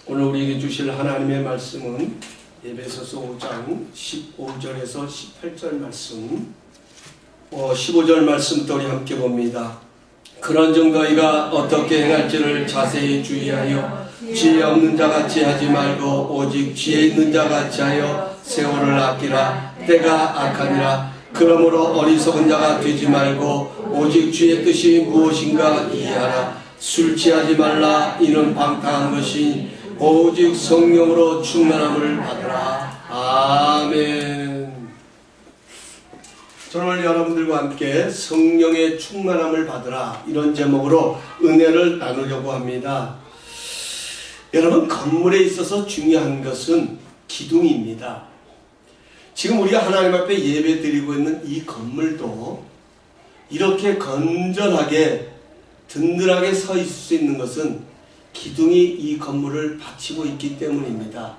오늘 우리에게 주실 하나님의 말씀은 에베소서 5장 15절에서 18절 말씀, 15절 말씀부터 우리 함께 봅니다. 그런즉 너희가 어떻게 행할지를 자세히 주의하여 지혜 없는 자같이 하지 말고 오직 지혜 있는 자같이 하여 세월을 아끼라. 때가 악하니라. 그러므로 어리석은 자가 되지 말고 오직 주의 뜻이 무엇인가 이해하라. 술 취하지 말라. 이는 방탕한 것이 오직 성령으로 충만함을 받으라. 아멘. 저는 오늘 여러분들과 함께 성령의 충만함을 받으라, 이런 제목으로 은혜를 나누려고 합니다. 여러분, 건물에 있어서 중요한 것은 기둥입니다. 지금 우리가 하나님 앞에 예배 드리고 있는 이 건물도 이렇게 건전하게 든든하게 서 있을 수 있는 것은 기둥이 이 건물을 받치고 있기 때문입니다.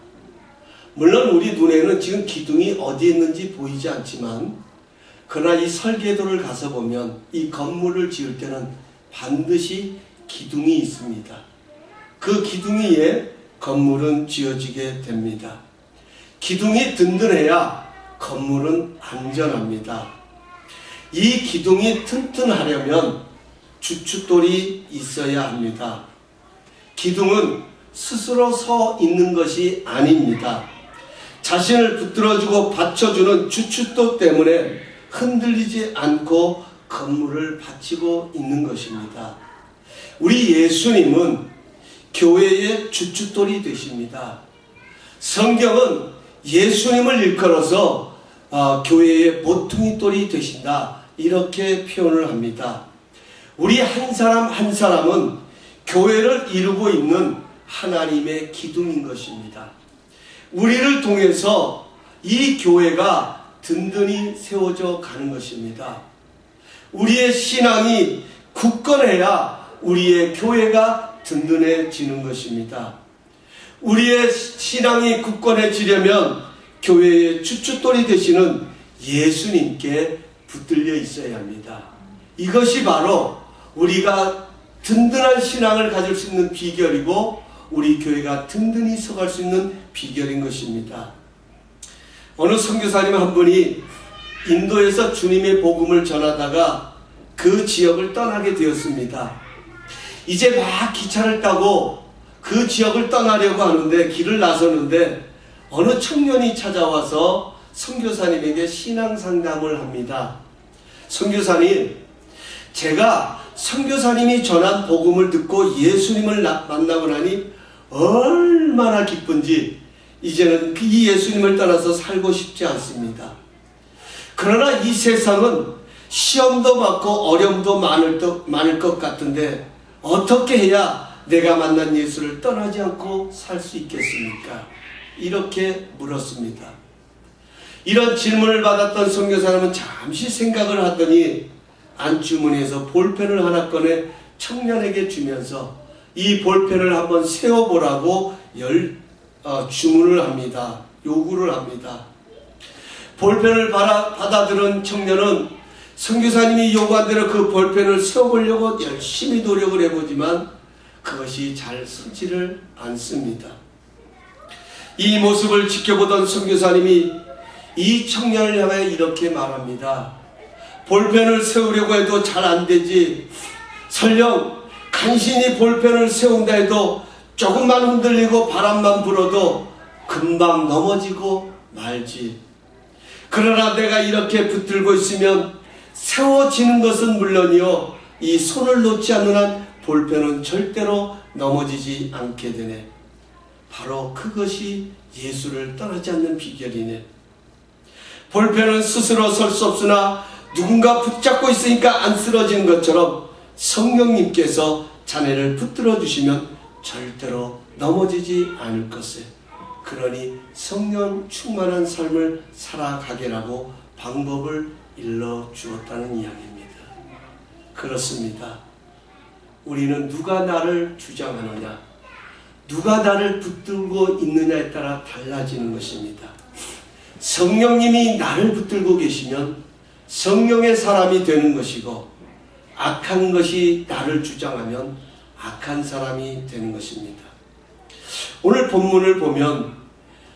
물론 우리 눈에는 지금 기둥이 어디에 있는지 보이지 않지만, 그러나 이 설계도를 가서 보면 이 건물을 지을 때는 반드시 기둥이 있습니다. 그 기둥 위에 건물은 지어지게 됩니다. 기둥이 든든해야 건물은 안전합니다. 이 기둥이 튼튼하려면 주춧돌이 있어야 합니다. 기둥은 스스로 서 있는 것이 아닙니다. 자신을 붙들어주고 받쳐주는 주춧돌 때문에 흔들리지 않고 건물을 받치고 있는 것입니다. 우리 예수님은 교회의 주춧돌이 되십니다. 성경은 예수님을 일컬어서 교회의 모퉁이돌이 되신다, 이렇게 표현을 합니다. 우리 한 사람 한 사람은 교회를 이루고 있는 하나님의 기둥인 것입니다. 우리를 통해서 이 교회가 든든히 세워져 가는 것입니다. 우리의 신앙이 굳건해야 우리의 교회가 든든해지는 것입니다. 우리의 신앙이 굳건해지려면 교회의 주춧돌이 되시는 예수님께 붙들려 있어야 합니다. 이것이 바로 우리가 든든한 신앙을 가질 수 있는 비결이고 우리 교회가 든든히 서갈 수 있는 비결인 것입니다. 어느 선교사님 한 분이 인도에서 주님의 복음을 전하다가 그 지역을 떠나게 되었습니다. 이제 막 기차를 타고 그 지역을 떠나려고 하는데 길을 나서는데 어느 청년이 찾아와서 선교사님에게 신앙 상담을 합니다. 선교사님, 제가 선교사님이 전한 복음을 듣고 예수님을 만나고 나니 얼마나 기쁜지 이제는 이 예수님을 따라서 살고 싶지 않습니다. 그러나 이 세상은 시험도 많고 어려움도 많을 것 같은데 어떻게 해야 내가 만난 예수를 떠나지 않고 살 수 있겠습니까? 이렇게 물었습니다. 이런 질문을 받았던 선교사님은 잠시 생각을 하더니 안주머니에서 볼펜을 하나 꺼내 청년에게 주면서 이 볼펜을 한번 세워보라고 주문을 합니다. 요구를 합니다. 볼펜을 받아들은 청년은 선교사님이 요구한 대로 그 볼펜을 세워보려고 열심히 노력을 해보지만 그것이 잘 서지를 않습니다. 이 모습을 지켜보던 선교사님이 이 청년을 향해 이렇게 말합니다. 볼펜을 세우려고 해도 잘 안되지. 설령 간신히 볼펜을 세운다 해도 조금만 흔들리고 바람만 불어도 금방 넘어지고 말지. 그러나 내가 이렇게 붙들고 있으면 세워지는 것은 물론이요, 이 손을 놓지 않는 한 볼펜은 절대로 넘어지지 않게 되네. 바로 그것이 예수를 떠나지 않는 비결이네. 볼펜은 스스로 설 수 없으나 누군가 붙잡고 있으니까 안 쓰러지는 것처럼 성령님께서 자네를 붙들어 주시면 절대로 넘어지지 않을 것을. 그러니 성령 충만한 삶을 살아가게라고 방법을 일러 주었다는 이야기입니다. 그렇습니다. 우리는 누가 나를 주장하느냐, 누가 나를 붙들고 있느냐에 따라 달라지는 것입니다. 성령님이 나를 붙들고 계시면 성령의 사람이 되는 것이고, 악한 것이 나를 주장하면 악한 사람이 되는 것입니다. 오늘 본문을 보면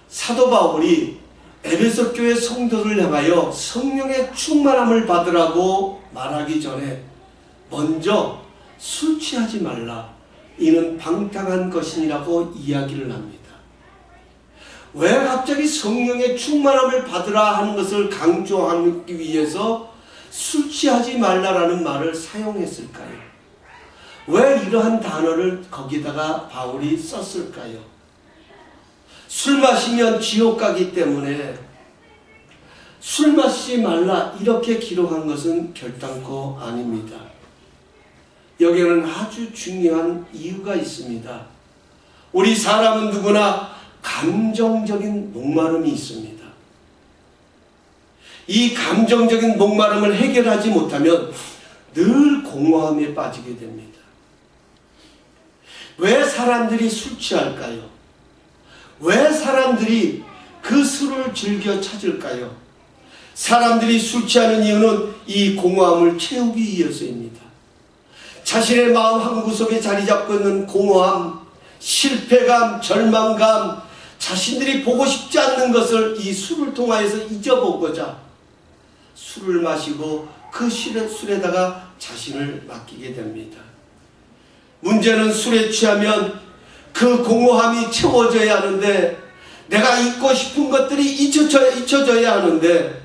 사도 바울이 에베소 교회 성도를 향하여 성령의 충만함을 받으라고 말하기 전에 먼저 술 취하지 말라, 이는 방탕한 것이니라고 이야기를 합니다. 왜 갑자기 성령의 충만함을 받으라 하는 것을 강조하기 위해서 술 취하지 말라라는 말을 사용했을까요? 왜 이러한 단어를 거기다가 바울이 썼을까요? 술 마시면 지옥 가기 때문에 술 마시지 말라 이렇게 기록한 것은 결단코 아닙니다. 여기에는 아주 중요한 이유가 있습니다. 우리 사람은 누구나 감정적인 목마름이 있습니다. 이 감정적인 목마름을 해결하지 못하면 늘 공허함에 빠지게 됩니다. 왜 사람들이 술 취할까요? 왜 사람들이 그 술을 즐겨 찾을까요? 사람들이 술 취하는 이유는 이 공허함을 채우기 위해서입니다. 자신의 마음 한구석에 자리 잡고 있는 공허함, 실패감, 절망감, 자신들이 보고 싶지 않는 것을 이 술을 통하여서 잊어보고자 술을 마시고 그 술에다가 자신을 맡기게 됩니다. 문제는 술에 취하면 그 공허함이 채워져야 하는데, 내가 잊고 싶은 것들이 잊혀져야 하는데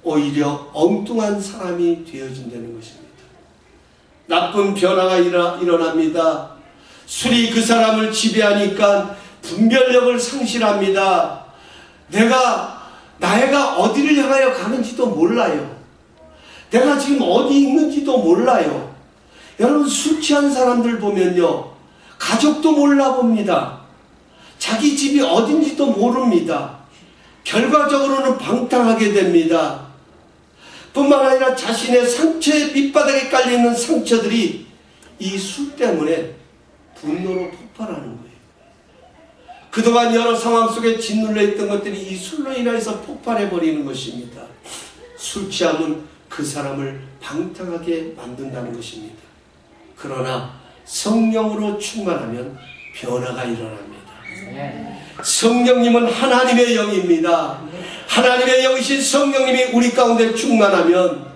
오히려 엉뚱한 사람이 되어진다는 것입니다. 나쁜 변화가 일어납니다. 술이 그 사람을 지배하니까 분별력을 상실합니다. 나이가 어디를 향하여 가는지도 몰라요. 내가 지금 어디 있는지도 몰라요. 여러분, 술 취한 사람들 보면요, 가족도 몰라봅니다. 자기 집이 어딘지도 모릅니다. 결과적으로는 방탕하게 됩니다. 뿐만 아니라 자신의 상처의 밑바닥에 깔려있는 상처들이 이 술 때문에 분노로 폭발하는 거예요. 그동안 여러 상황 속에 짓눌려 있던 것들이 이 술로 인해서 폭발해버리는 것입니다. 술 취함은 그 사람을 방탕하게 만든다는 것입니다. 그러나 성령으로 충만하면 변화가 일어납니다. 성령님은 하나님의 영입니다. 하나님의 영이신 성령님이 우리 가운데 충만하면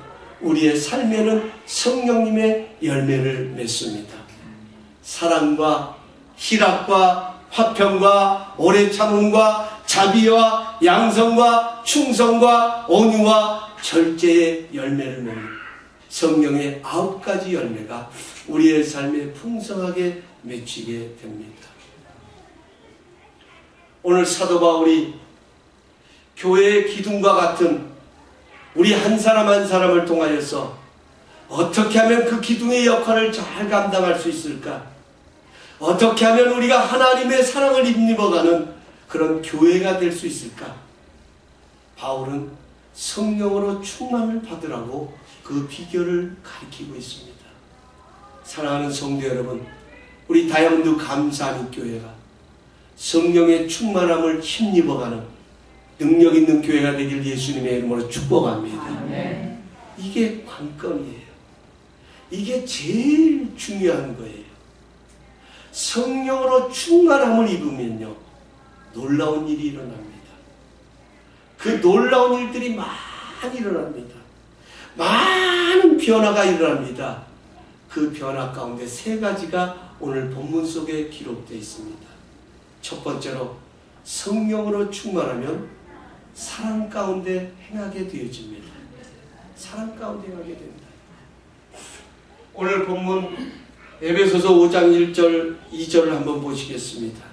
우리의 삶에는 성령님의 열매를 맺습니다. 사랑과 희락과 화평과 오래 참음과 자비와 양성과 충성과 온유와 절제의 열매를 맺는 성령의 9가지 열매가 우리의 삶에 풍성하게 맺히게 됩니다. 오늘 사도 바울이 교회의 기둥과 같은 우리 한 사람 한 사람을 통하여서 어떻게 하면 그 기둥의 역할을 잘 감당할 수 있을까? 어떻게 하면 우리가 하나님의 사랑을 입어가는 그런 교회가 될 수 있을까? 바울은 성령으로 충만을 받으라고 그 비결을 가르치고 있습니다. 사랑하는 성도 여러분, 우리 다이아몬드 감사하는 교회가 성령의 충만함을 힘입어가는 능력 있는 교회가 되길 예수님의 이름으로 축복합니다. 아멘. 이게 관건이에요. 이게 제일 중요한 거예요. 성령으로 충만함을 입으면요, 놀라운 일이 일어납니다. 그 놀라운 일들이 많이 일어납니다. 많은 변화가 일어납니다. 그 변화 가운데 3가지가 오늘 본문 속에 기록되어 있습니다. 첫 번째로, 성령으로 충만하면 사랑 가운데 행하게 되어집니다. 사랑 가운데 행하게 됩니다. 오늘 본문 에베소서 5장 1절 2절을 한번 보시겠습니다.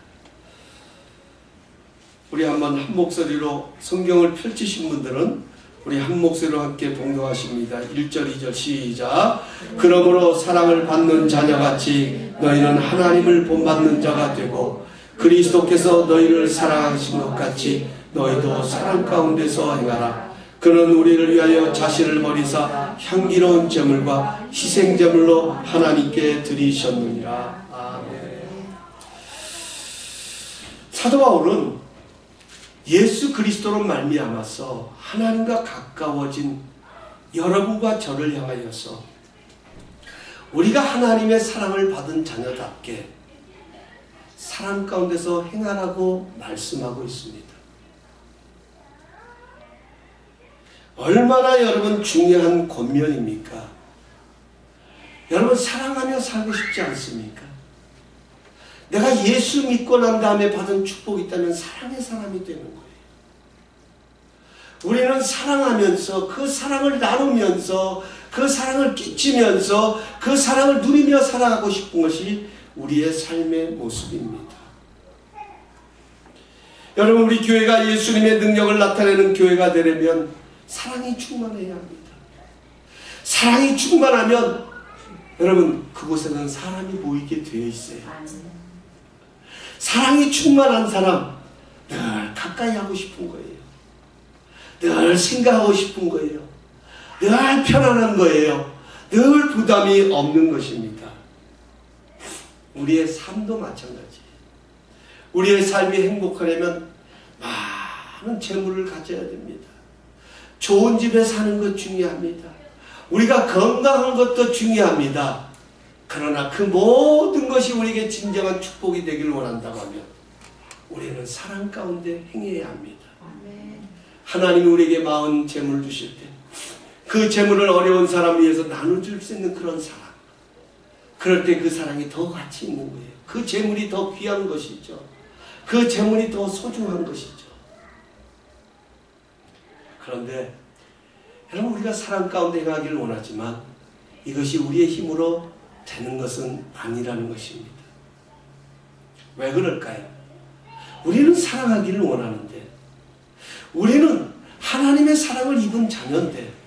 우리 한번 한 목소리로 성경을 펼치신 분들은 우리 한 목소리로 함께 봉독하십니다. 1절 2절 시작. 그러므로 사랑을 받는 자녀같이 너희는 하나님을 본받는 자가 되고 그리스도께서 너희를 사랑하신 것 같이 너희도 사랑 가운데서 행하라. 그는 우리를 위하여 자신을 버리사 향기로운 제물과 희생제물로 하나님께 드리셨느니라. 아멘. 사도 바울은 예수 그리스도로 말미암아서 하나님과 가까워진 여러분과 저를 향하여서 우리가 하나님의 사랑을 받은 자녀답게 사랑 가운데서 행하라고 말씀하고 있습니다. 얼마나 여러분 중요한 권면입니까? 여러분 사랑하며 살고 싶지 않습니까? 내가 예수 믿고 난 다음에 받은 축복이 있다면 사랑의 사람이 되는 거예요. 우리는 사랑하면서 그 사랑을 나누면서 그 사랑을 끼치면서 그 사랑을 누리며 살아가고 싶은 것이 우리의 삶의 모습입니다. 여러분 우리 교회가 예수님의 능력을 나타내는 교회가 되려면 사랑이 충만해야 합니다. 사랑이 충만하면 여러분 그곳에는 사람이 모이게 되어 있어요. 사랑이 충만한 사람 늘 가까이 하고 싶은 거예요. 늘 생각하고 싶은 거예요. 늘 편안한 거예요. 늘 부담이 없는 것입니다. 우리의 삶도 마찬가지예요. 우리의 삶이 행복하려면 많은 재물을 가져야 됩니다. 좋은 집에 사는 것 중요합니다. 우리가 건강한 것도 중요합니다. 그러나 그 모든 것이 우리에게 진정한 축복이 되기를 원한다고 하면 우리는 사랑 가운데 행해야 합니다. 하나님이 우리에게 많은 재물을 주실 때 그 재물을 어려운 사람 위해서 나눠줄 수 있는 그런 사랑, 그럴 때 그 사랑이 더 가치 있는 거예요. 그 재물이 더 귀한 것이죠. 그 재물이 더 소중한 것이죠. 그런데 여러분 우리가 사랑 가운데 행하기를 원하지만 이것이 우리의 힘으로 되는 것은 아니라는 것입니다. 왜 그럴까요? 우리는 사랑하기를 원하는데 우리는 하나님의 사랑을 입은 자녀인데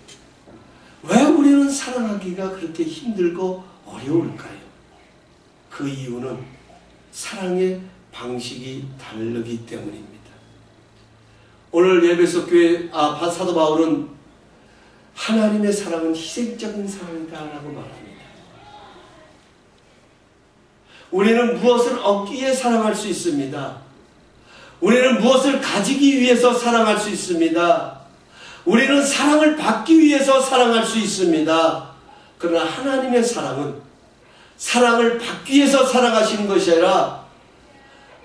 왜 우리는 사랑하기가 그렇게 힘들고 어려울까요? 그 이유는 사랑의 방식이 다르기 때문입니다. 오늘 에베소 교회 사도 바울은 하나님의 사랑은 희생적인 사랑이다라고 말합니다. 우리는 무엇을 얻기 위해 사랑할 수 있습니다. 우리는 무엇을 가지기 위해서 사랑할 수 있습니다. 우리는 사랑을 받기 위해서 사랑할 수 있습니다. 그러나 하나님의 사랑은 사랑을 받기 위해서 사랑하시는 것이 아니라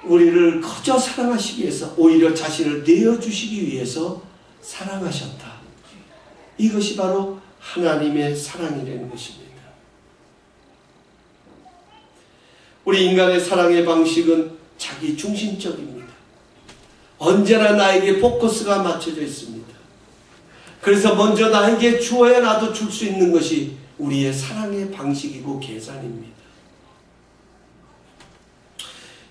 우리를 거저 사랑하시기 위해서 오히려 자신을 내어주시기 위해서 사랑하셨다. 이것이 바로 하나님의 사랑이라는 것입니다. 우리 인간의 사랑의 방식은 자기 중심적입니다. 언제나 나에게 포커스가 맞춰져 있습니다. 그래서 먼저 나에게 주어야 나도 줄 수 있는 것이 우리의 사랑의 방식이고 계산입니다.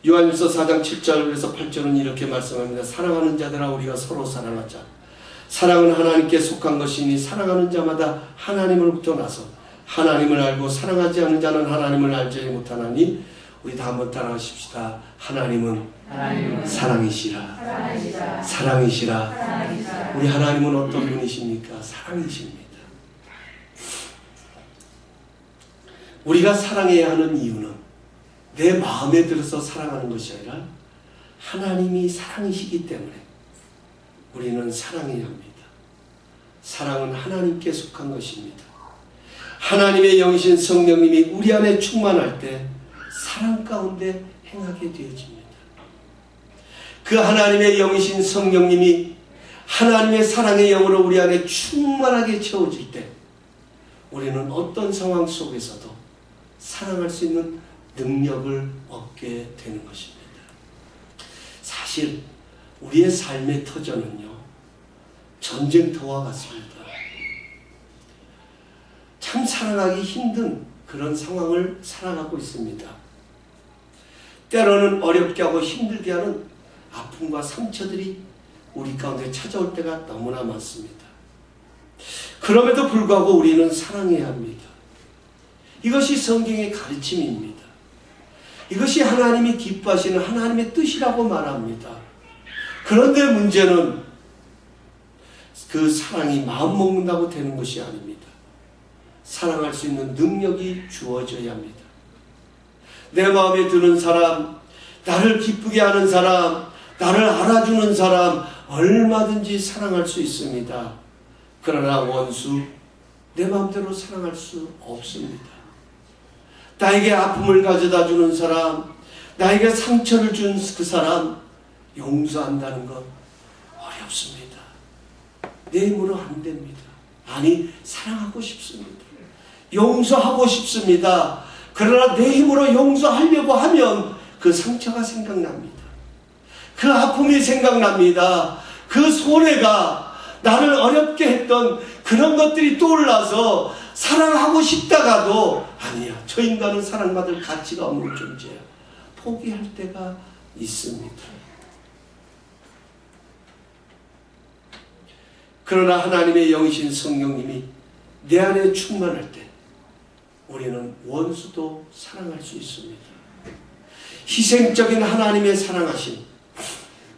요한일서 4장 7절에서 8절은 이렇게 말씀합니다. 사랑하는 자들아 우리가 서로 사랑하자. 사랑은 하나님께 속한 것이니 사랑하는 자마다 하나님으로부터 나서 하나님을 알고 사랑하지 않는 자는 하나님을 알지 못하나니 우리 다 한번 따라하십시다. 하나님은 사랑이시라. 사랑이시라. 우리 하나님은 어떤 분이십니까? 사랑이십니다. 우리가 사랑해야 하는 이유는 내 마음에 들어서 사랑하는 것이 아니라 하나님이 사랑이시기 때문에 우리는 사랑해야 합니다. 사랑은 하나님께 속한 것입니다. 하나님의 영이신 성령님이 우리 안에 충만할 때 사랑 가운데 행하게 되어집니다. 그 하나님의 영이신 성령님이 하나님의 사랑의 영으로 우리 안에 충만하게 채워질 때 우리는 어떤 상황 속에서도 사랑할 수 있는 능력을 얻게 되는 것입니다. 사실 우리의 삶의 터전은요 전쟁터와 같습니다. 참 사랑하기 힘든 그런 상황을 살아가고 있습니다. 때로는 어렵게 하고 힘들게 하는 아픔과 상처들이 우리 가운데 찾아올 때가 너무나 많습니다. 그럼에도 불구하고 우리는 사랑해야 합니다. 이것이 성경의 가르침입니다. 이것이 하나님이 기뻐하시는 하나님의 뜻이라고 말합니다. 그런데 문제는 그 사랑이 마음먹는다고 되는 것이 아닙니다. 사랑할 수 있는 능력이 주어져야 합니다. 내 마음에 드는 사람, 나를 기쁘게 하는 사람, 나를 알아주는 사람 얼마든지 사랑할 수 있습니다. 그러나 원수, 내 마음대로 사랑할 수 없습니다. 나에게 아픔을 가져다 주는 사람, 나에게 상처를 준 그 사람 용서한다는 건 어렵습니다. 내 힘으로 안 됩니다. 아니, 사랑하고 싶습니다. 용서하고 싶습니다. 그러나 내 힘으로 용서하려고 하면 그 상처가 생각납니다. 그 아픔이 생각납니다. 그 손해가 나를 어렵게 했던 그런 것들이 떠올라서 사랑하고 싶다가도 아니야, 저 인간은 사랑받을 가치가 없는 존재야. 포기할 때가 있습니다. 그러나 하나님의 영이신 성령님이 내 안에 충만할 때 우리는 원수도 사랑할 수 있습니다. 희생적인 하나님의 사랑하심,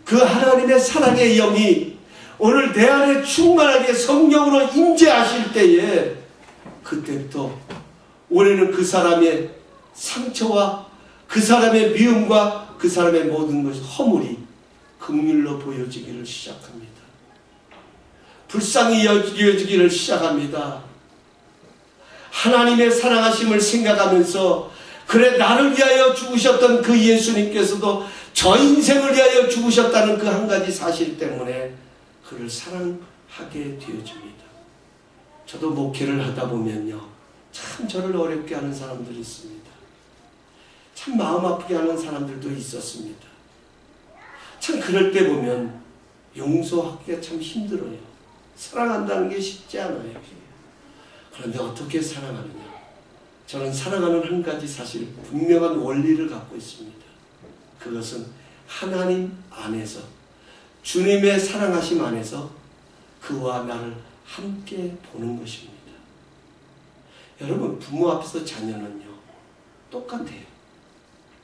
그 하나님의 사랑의 영이 오늘 내 안에 충만하게 성령으로 임재하실 때에 그때부터 우리는 그 사람의 상처와 그 사람의 미움과 그 사람의 모든 것이 허물이 긍휼로 보여지기를 시작합니다. 불쌍히 여기기를 시작합니다. 하나님의 사랑하심을 생각하면서 그래, 나를 위하여 죽으셨던 그 예수님께서도 저 인생을 위하여 죽으셨다는 그 한 가지 사실 때문에 그를 사랑하게 되어집니다. 저도 목회를 하다 보면요, 참 저를 어렵게 하는 사람들이 있습니다. 참 마음 아프게 하는 사람들도 있었습니다. 참 그럴 때 보면 용서하기가 참 힘들어요. 사랑한다는 게 쉽지 않아요. 그런데 어떻게 사랑하느냐? 저는 사랑하는 한 가지 사실 분명한 원리를 갖고 있습니다. 그것은 하나님 안에서, 주님의 사랑하심 안에서 그와 나를 함께 보는 것입니다. 여러분, 부모 앞에서 자녀는요 똑같아요.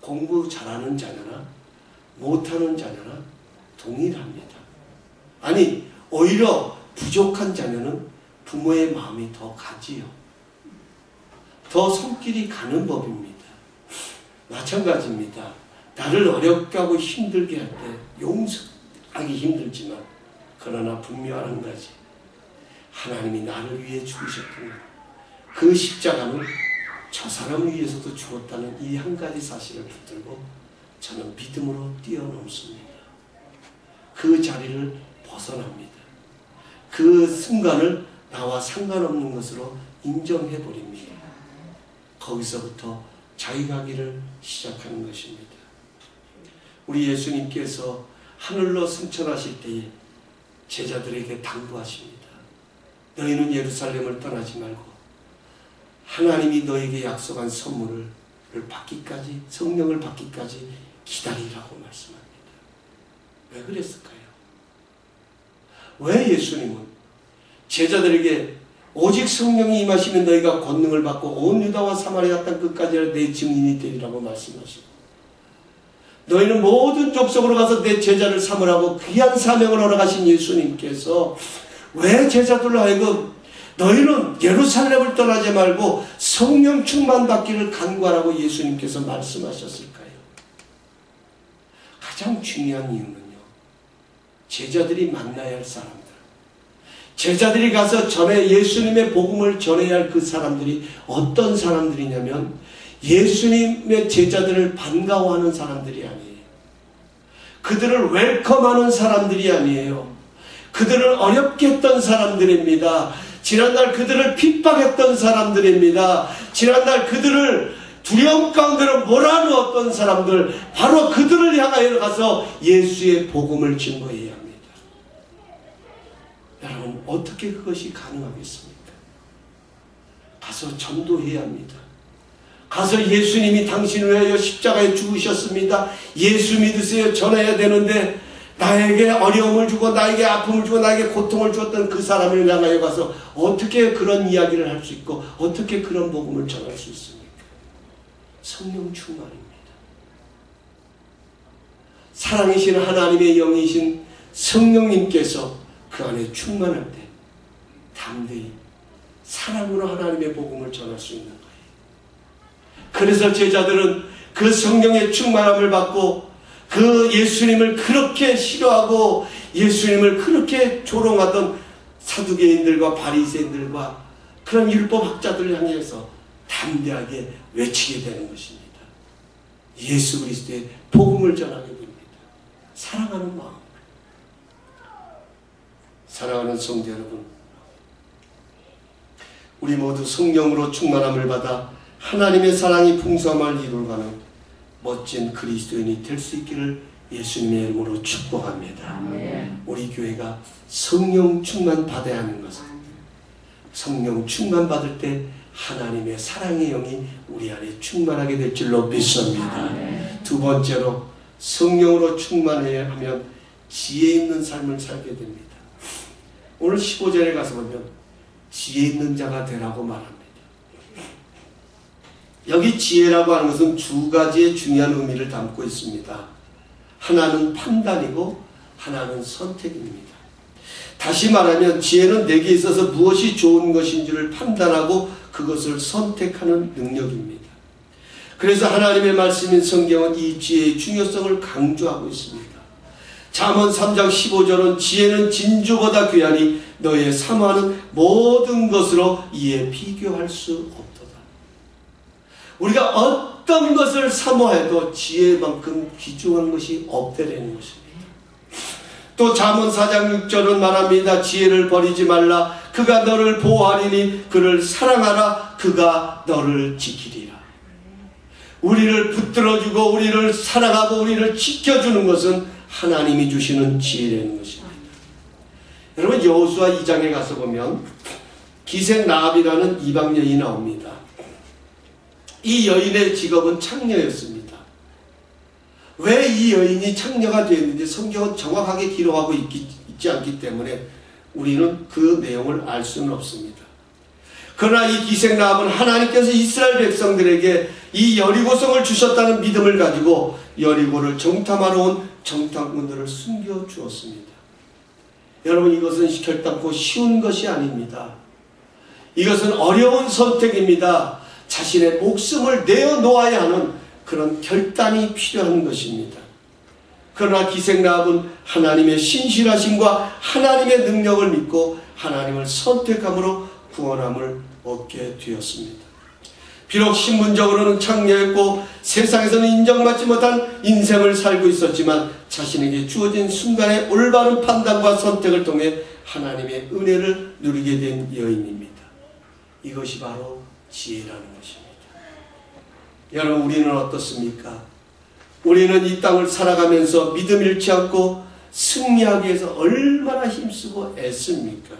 공부 잘하는 자녀나 못하는 자녀나 동일합니다. 아니, 오히려 부족한 자녀는 부모의 마음이 더 가지요. 더 손길이 가는 법입니다. 마찬가지입니다. 나를 어렵게 하고 힘들게 할 때 용서하기 힘들지만 그러나 분명한 한 가지, 하나님이 나를 위해 죽으셨구나. 그 십자가는 저 사람을 위해서도 죽었다는 이 한 가지 사실을 붙들고 저는 믿음으로 뛰어넘습니다. 그 자리를 벗어납니다. 그 순간을 나와 상관없는 것으로 인정해버립니다. 거기서부터 자유하기를 시작하는 것입니다. 우리 예수님께서 하늘로 승천하실 때에 제자들에게 당부하십니다. 너희는 예루살렘을 떠나지 말고 하나님이 너에게 약속한 선물을 받기까지, 성령을 받기까지 기다리라고 말씀합니다. 왜 그랬을까요? 왜 예수님은 제자들에게 오직 성령이 임하시면 너희가 권능을 받고 온 유다와 사마리아 땅 끝까지 내 증인이 되리라고 말씀하시고, 너희는 모든 족속으로 가서 내 제자를 삼으라고 귀한 사명을 허락하신 예수님께서 왜 제자들로 하여금 너희는 예루살렘을 떠나지 말고 성령 충만 받기를 간구하라고 예수님께서 말씀하셨을까요? 가장 중요한 이유는요, 제자들이 만나야 할 사람들, 제자들이 가서 예수님의 복음을 전해야 할 그 사람들이 어떤 사람들이냐면 예수님의 제자들을 반가워하는 사람들이 아니에요. 그들을 웰컴하는 사람들이 아니에요. 그들을 어렵게 했던 사람들입니다. 지난날 그들을 핍박했던 사람들입니다. 지난날 그들을 두려움 가운데로 몰아넣었던 사람들, 바로 그들을 향하여 가서 예수의 복음을 증거해야 합니다. 여러분, 어떻게 그것이 가능하겠습니까? 가서 전도해야 합니다. 가서 예수님이 당신을 위하여 십자가에 죽으셨습니다. 예수 믿으세요. 전해야 되는데 나에게 어려움을 주고 나에게 아픔을 주고 나에게 고통을 주었던 그 사람을 향하여 가서 어떻게 그런 이야기를 할 수 있고 어떻게 그런 복음을 전할 수 있습니까? 성령 충만입니다. 사랑이신 하나님의 영이신 성령님께서 그 안에 충만할 때 담대히 사랑으로 하나님의 복음을 전할 수 있는 거예요. 그래서 제자들은 그 성령의 충만함을 받고 그 예수님을 그렇게 싫어하고 예수님을 그렇게 조롱하던 사두개인들과 바리새인들과 그런 율법학자들을 향해서 담대하게 외치게 되는 것입니다. 예수 그리스도의 복음을 전하게 됩니다. 사랑하는 마음. 사랑하는 성도 여러분, 우리 모두 성령으로 충만함을 받아 하나님의 사랑이 풍성함을 이루어가는 멋진 그리스도인이 될 수 있기를 예수님의 이름으로 축복합니다. 우리 교회가 성령 충만 받아야 하는 것은, 성령 충만 받을 때 하나님의 사랑의 영이 우리 안에 충만하게 될 줄로 믿습니다. 두 번째로, 성령으로 충만해야 하면 지혜 있는 삶을 살게 됩니다. 오늘 15절에 가서 보면 지혜 있는 자가 되라고 말합니다. 여기 지혜라고 하는 것은 두 가지의 중요한 의미를 담고 있습니다. 하나는 판단이고 하나는 선택입니다. 다시 말하면 지혜는 내게 있어서 무엇이 좋은 것인지를 판단하고 그것을 선택하는 능력입니다. 그래서 하나님의 말씀인 성경은 이 지혜의 중요성을 강조하고 있습니다. 잠언 3장 15절은 지혜는 진주보다 귀하니 너의 사모하는 모든 것으로 이에 비교할 수 없도다. 우리가 어떤 것을 사모해도 지혜만큼 귀중한 것이 없다라는 것입니다. 또 잠언 4장 6절은 말합니다. 지혜를 버리지 말라. 그가 너를 보호하리니 그를 사랑하라. 그가 너를 지키리라. 우리를 붙들어주고 우리를 사랑하고 우리를 지켜주는 것은 하나님이 주시는 지혜라는 것입니다. 여러분, 여호수아 2장에 가서 보면 기생 라합이라는 이방 여인이 나옵니다. 이 여인의 직업은 창녀였습니다. 왜 이 여인이 창녀가 되었는지 성경은 정확하게 기록하고 있지 않기 때문에 우리는 그 내용을 알 수는 없습니다. 그러나 이 기생 라합은 하나님께서 이스라엘 백성들에게 이 여리고성을 주셨다는 믿음을 가지고 여리고를 정탐하러 온 정탐꾼들을 숨겨주었습니다. 여러분, 이것은 결단코 쉬운 것이 아닙니다. 이것은 어려운 선택입니다. 자신의 목숨을 내어놓아야 하는 그런 결단이 필요한 것입니다. 그러나 기생 라합은 하나님의 신실하심과 하나님의 능력을 믿고 하나님을 선택함으로 구원함을 얻게 되었습니다. 비록 신분적으로는 창녀였고 세상에서는 인정받지 못한 인생을 살고 있었지만 자신에게 주어진 순간의 올바른 판단과 선택을 통해 하나님의 은혜를 누리게 된 여인입니다. 이것이 바로 지혜라는 것입니다. 여러분, 우리는 어떻습니까? 우리는 이 땅을 살아가면서 믿음 잃지 않고 승리하기 위해서 얼마나 힘쓰고 애씁니까?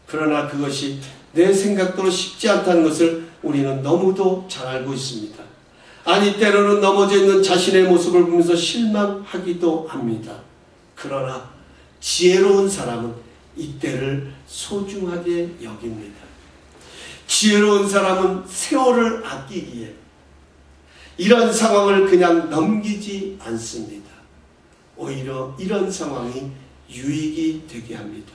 그러나 그것이 내 생각대로 쉽지 않다는 것을 우리는 너무도 잘 알고 있습니다. 아니, 때로는 넘어져 있는 자신의 모습을 보면서 실망하기도 합니다. 그러나 지혜로운 사람은 이때를 소중하게 여깁니다. 지혜로운 사람은 세월을 아끼기에 이런 상황을 그냥 넘기지 않습니다. 오히려 이런 상황이 유익이 되게 합니다.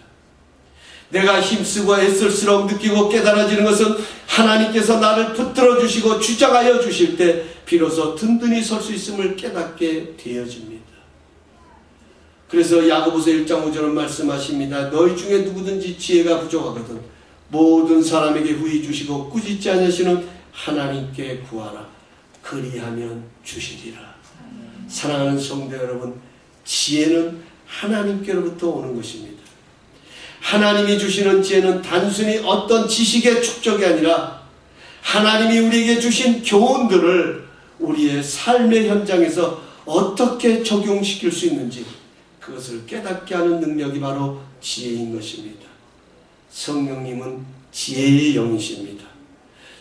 내가 힘쓰고 애쓸수록 느끼고 깨달아지는 것은 하나님께서 나를 붙들어 주시고 주장하여 주실 때 비로소 든든히 설 수 있음을 깨닫게 되어집니다. 그래서 야고보서 1장 5절은 말씀하십니다. 너희 중에 누구든지 지혜가 부족하거든 모든 사람에게 후히 주시고 꾸짖지 않으시는 하나님께 구하라. 그리하면 주시리라. 사랑하는 성도 여러분, 지혜는 하나님께로부터 오는 것입니다. 하나님이 주시는 지혜는 단순히 어떤 지식의 축적이 아니라 하나님이 우리에게 주신 교훈들을 우리의 삶의 현장에서 어떻게 적용시킬 수 있는지 그것을 깨닫게 하는 능력이 바로 지혜인 것입니다. 성령님은 지혜의 영이십니다.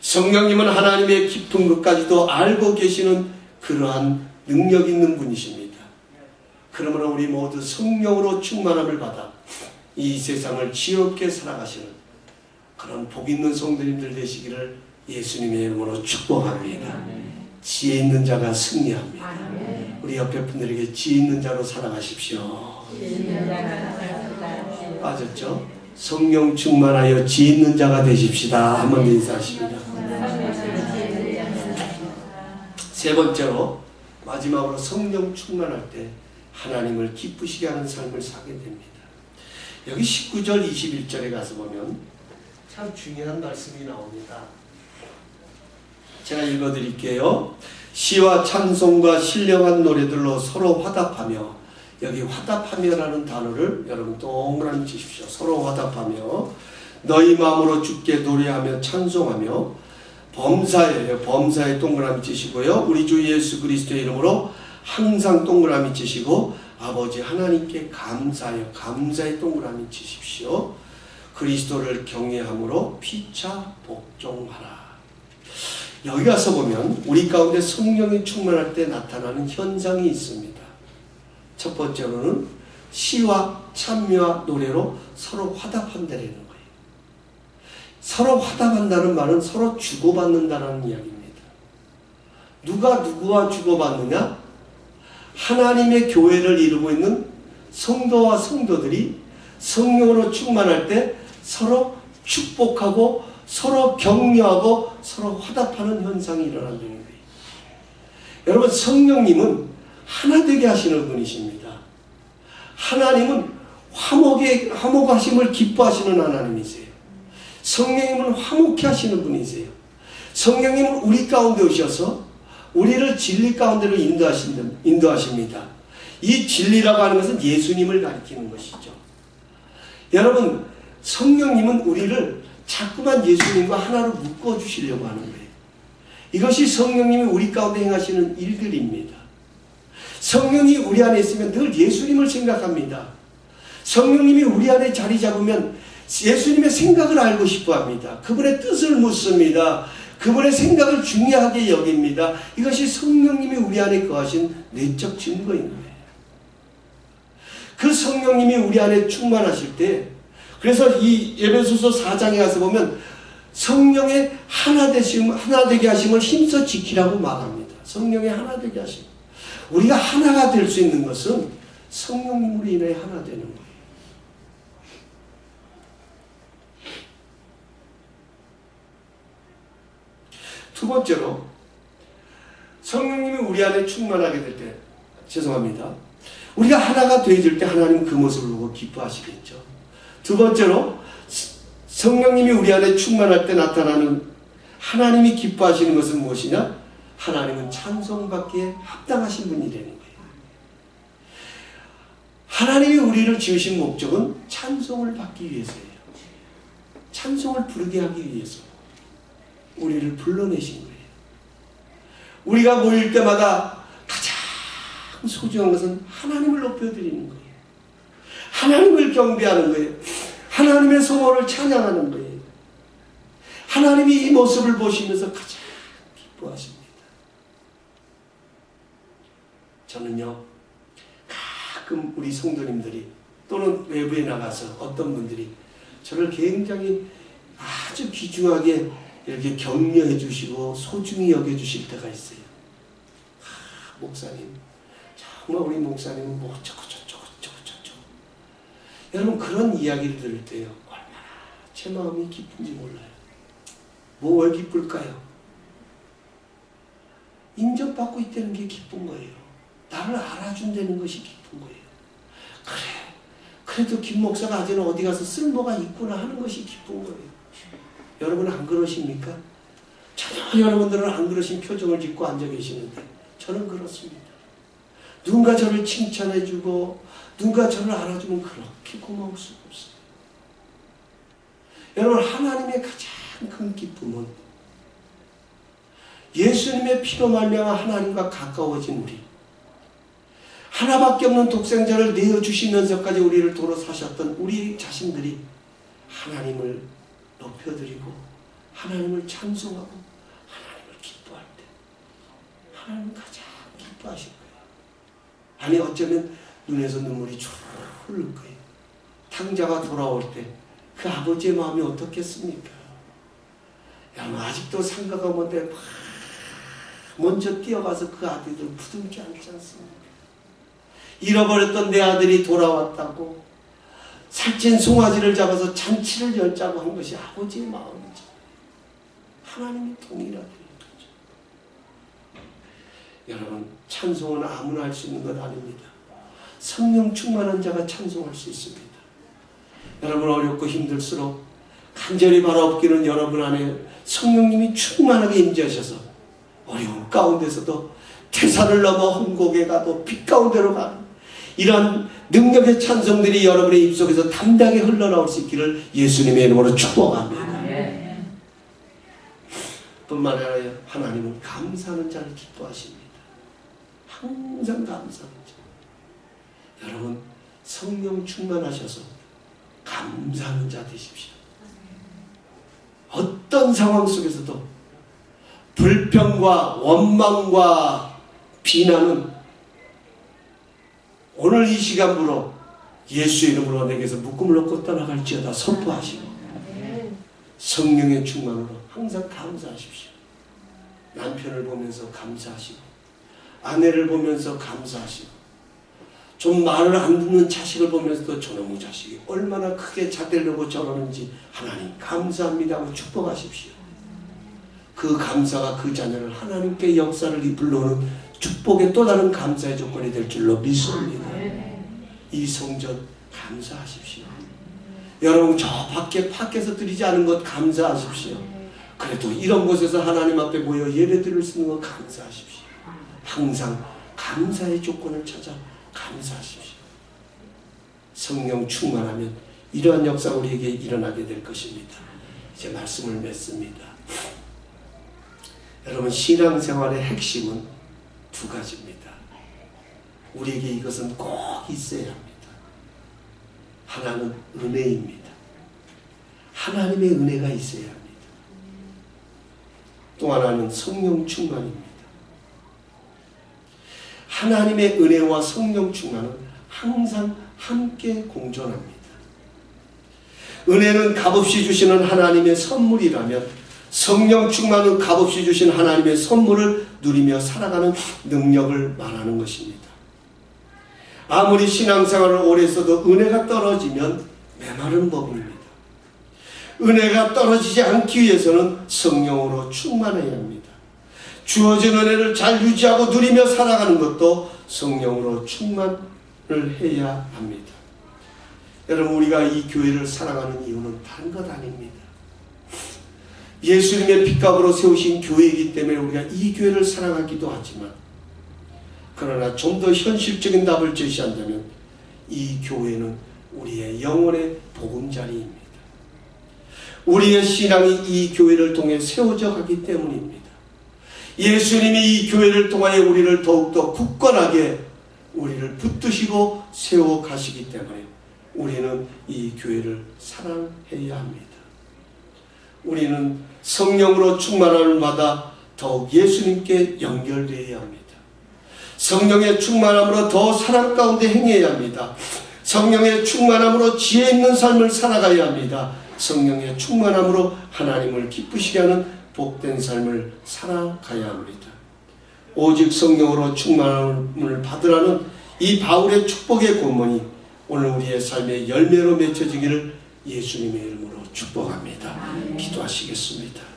성령님은 하나님의 깊은 것까지도 알고 계시는 그러한 능력 있는 분이십니다. 그러므로 우리 모두 성령으로 충만함을 받아 이 세상을 지혜롭게 살아가시는 그런 복 있는 성도님들 되시기를 예수님의 이름으로 축복합니다. 지혜 있는 자가 승리합니다. 우리 옆에 분들에게 지혜 있는 자로 살아가십시오. 빠졌죠? 성령 충만하여 지혜 있는 자가 되십시다. 한번 인사하십니다. 세 번째로 마지막으로 성령 충만할 때 하나님을 기쁘시게 하는 삶을 살게 됩니다. 여기 19절 21절에 가서 보면 참 중요한 말씀이 나옵니다. 제가 읽어드릴게요. 시와 찬송과 신령한 노래들로 서로 화답하며, 여기 화답하며라는 단어를 여러분 동그라미 치십시오. 서로 화답하며 너희 마음으로 주께 노래하며 찬송하며, 범사예요. 범사에 동그라미 치시고요. 우리 주 예수 그리스도의 이름으로 항상 동그라미 치시고, 아버지 하나님께 감사하여 감사의 동그라미 치십시오. 그리스도를 경외함으로 피차 복종하라. 여기 가서 보면 우리 가운데 성령이 충만할 때 나타나는 현상이 있습니다. 첫 번째로는 시와 찬미와 노래로 서로 화답한다는 거예요. 서로 화답한다는 말은 서로 주고받는다는 이야기입니다. 누가 누구와 주고받느냐? 하나님의 교회를 이루고 있는 성도와 성도들이 성령으로 충만할 때 서로 축복하고 서로 격려하고 서로 화답하는 현상이 일어난다는 거예요. 여러분, 성령님은 하나 되게 하시는 분이십니다. 하나님은 화목하심을 기뻐하시는 하나님이세요. 성령님은 화목케 하시는 분이세요. 성령님은 우리 가운데 오셔서 우리를 진리 가운데로 인도하십니다. 이 진리라고 하는 것은 예수님을 가리키는 것이죠. 여러분, 성령님은 우리를 자꾸만 예수님과 하나로 묶어주시려고 하는 거예요. 이것이 성령님이 우리 가운데 행하시는 일들입니다. 성령이 우리 안에 있으면 늘 예수님을 생각합니다. 성령님이 우리 안에 자리 잡으면 예수님의 생각을 알고 싶어 합니다. 그분의 뜻을 묻습니다. 그분의 생각을 중요하게 여깁니다. 이것이 성령님이 우리 안에 거하신 내적 증거인 거예요. 그 성령님이 우리 안에 충만하실 때, 그래서 이 에베소서 4장에 가서 보면 성령의 하나 되게 하심을 힘써 지키라고 말합니다. 성령의 하나 되게 하심. 우리가 하나가 될 수 있는 것은 성령님으로 인해 하나 되는 거예요. 두 번째로, 성령님이 우리 안에 충만하게 될 때, 우리가 하나가 되어질 때 하나님 그 모습을 보고 기뻐하시겠죠. 두 번째로, 성령님이 우리 안에 충만할 때 나타나는 하나님이 기뻐하시는 것은 무엇이냐? 하나님은 찬송받기에 합당하신 분이라는 거예요. 하나님이 우리를 지으신 목적은 찬송을 받기 위해서예요. 찬송을 부르게 하기 위해서 우리를 불러내신 거예요. 우리가 모일 때마다 가장 소중한 것은 하나님을 높여드리는 거예요. 하나님을 경배하는 거예요. 하나님의 성호를 찬양하는 거예요. 하나님이 이 모습을 보시면서 가장 기뻐하십니다. 저는요, 가끔 우리 성도님들이 또는 외부에 나가서 어떤 분들이 저를 굉장히 아주 귀중하게 이렇게 격려해 주시고 소중히 여겨 주실 때가 있어요. 목사님, 정말 우리 목사님은 뭐 어쩌고 저쩌고. 여러분, 그런 이야기를 들을 때요, 얼마나 제 마음이 기쁜지 몰라요. 뭐 왜 기쁠까요? 인정받고 있다는 게 기쁜 거예요. 나를 알아준다는 것이 기쁜 거예요. 그래도 김 목사가 아직은 어디 가서 쓸모가 있구나 하는 것이 기쁜 거예요. 여러분은 안 그러십니까? 전혀 여러분들은 안 그러신 표정을 짓고 앉아 계시는데 저는 그렇습니다. 누군가 저를 칭찬해주고 누군가 저를 알아주면 그렇게 고마울 수가 없어요. 여러분, 하나님의 가장 큰 기쁨은 예수님의 피로 말미암아 하나님과 가까워진 우리, 하나밖에 없는 독생자를 내어주시면서까지 우리를 도로 사셨던 우리 자신들이 하나님을 높여드리고 하나님을 찬송하고 하나님을 기뻐할 때 하나님은 가장 기뻐하실 거예요. 아니, 어쩌면 눈에서 눈물이 쭉 흐를 거예요. 탕자가 돌아올 때 그 아버지의 마음이 어떻겠습니까? 여러분, 아직도 상가가 뭔데 먼저 뛰어가서 그 아들들 부둥켜 안지 않습니까? 잃어버렸던 내 아들이 돌아왔다고 살찐 송아지를 잡아서 잔치를 열자고 한 것이 아버지의 마음이죠. 하나님이 동일하게 거죠. 여러분, 찬송은 아무나 할 수 있는 것 아닙니다. 성령 충만한 자가 찬송할 수 있습니다. 여러분, 어렵고 힘들수록 간절히 바라옵기는 여러분 안에 성령님이 충만하게 임재하셔서 어려움 가운데서도 태산을 넘어 홍곡에 가도 빛 가운데로 가는 이러한 능력의 찬송들이 여러분의 입속에서 담대하게 흘러나올 수 있기를 예수님의 이름으로 축복합니다. 뿐만 아니라 하나님은 감사하는 자를 기뻐하십니다. 항상 감사하는 자. 여러분 성령 충만하셔서 감사하는 자 되십시오. 어떤 상황 속에서도 불평과 원망과 비난은 오늘 이 시간부로 예수의 이름으로 내게서 묶음을 놓고 떠나갈지어다 선포하시고 성령의 충만으로 항상 감사하십시오. 남편을 보면서 감사하시고 아내를 보면서 감사하시고 좀 말을 안 듣는 자식을 보면서도 저놈의 자식이 얼마나 크게 자되려고 저러는지 하나님 감사합니다 하고 축복하십시오. 그 감사가 그 자녀를 하나님께 역사를 이끌러오는 축복의 또 다른 감사의 조건이 될 줄로 믿습니다. 이 성전 감사하십시오. 여러분 저 밖에서 드리지 않은 것 감사하십시오. 그래도 이런 곳에서 하나님 앞에 모여 예배 드릴 수 있는 것 감사하십시오. 항상 감사의 조건을 찾아 감사하십시오. 성령 충만하면 이러한 역사가 우리에게 일어나게 될 것입니다. 이제 말씀을 맺습니다. 여러분 신앙생활의 핵심은 두 가지입니다. 우리에게 이것은 꼭 있어야 합니다. 하나는 은혜입니다. 하나님의 은혜가 있어야 합니다. 또 하나는 성령 충만입니다. 하나님의 은혜와 성령 충만은 항상 함께 공존합니다. 은혜는 값없이 주시는 하나님의 선물이라면 성령 충만은 값없이 주신 하나님의 선물을 누리며 살아가는 능력을 말하는 것입니다. 아무리 신앙생활을 오래 했어도 은혜가 떨어지면 메마른 법입니다. 은혜가 떨어지지 않기 위해서는 성령으로 충만해야 합니다. 주어진 은혜를 잘 유지하고 누리며 살아가는 것도 성령으로 충만을 해야 합니다. 여러분 우리가 이 교회를 사랑하는 이유는 다른 것 아닙니다. 예수님의 핏값으로 세우신 교회이기 때문에 우리가 이 교회를 사랑하기도 하지만 그러나 좀 더 현실적인 답을 제시한다면 이 교회는 우리의 영혼의 보금자리입니다. 우리의 신앙이 이 교회를 통해 세워져 가기 때문입니다. 예수님이 이 교회를 통하여 우리를 더욱더 굳건하게 우리를 붙드시고 세워 가시기 때문에 우리는 이 교회를 사랑해야 합니다. 우리는 성령으로 충만함을 받아 더욱 예수님께 연결되어야 합니다. 성령의 충만함으로 더 사랑 가운데 행해야 합니다. 성령의 충만함으로 지혜 있는 삶을 살아가야 합니다. 성령의 충만함으로 하나님을 기쁘시게 하는 복된 삶을 살아가야 합니다. 오직 성령으로 충만함을 받으라는 이 바울의 축복의 권면이 오늘 우리의 삶의 열매로 맺혀지기를 예수님의 이름으로 축복합니다. 기도하시겠습니다.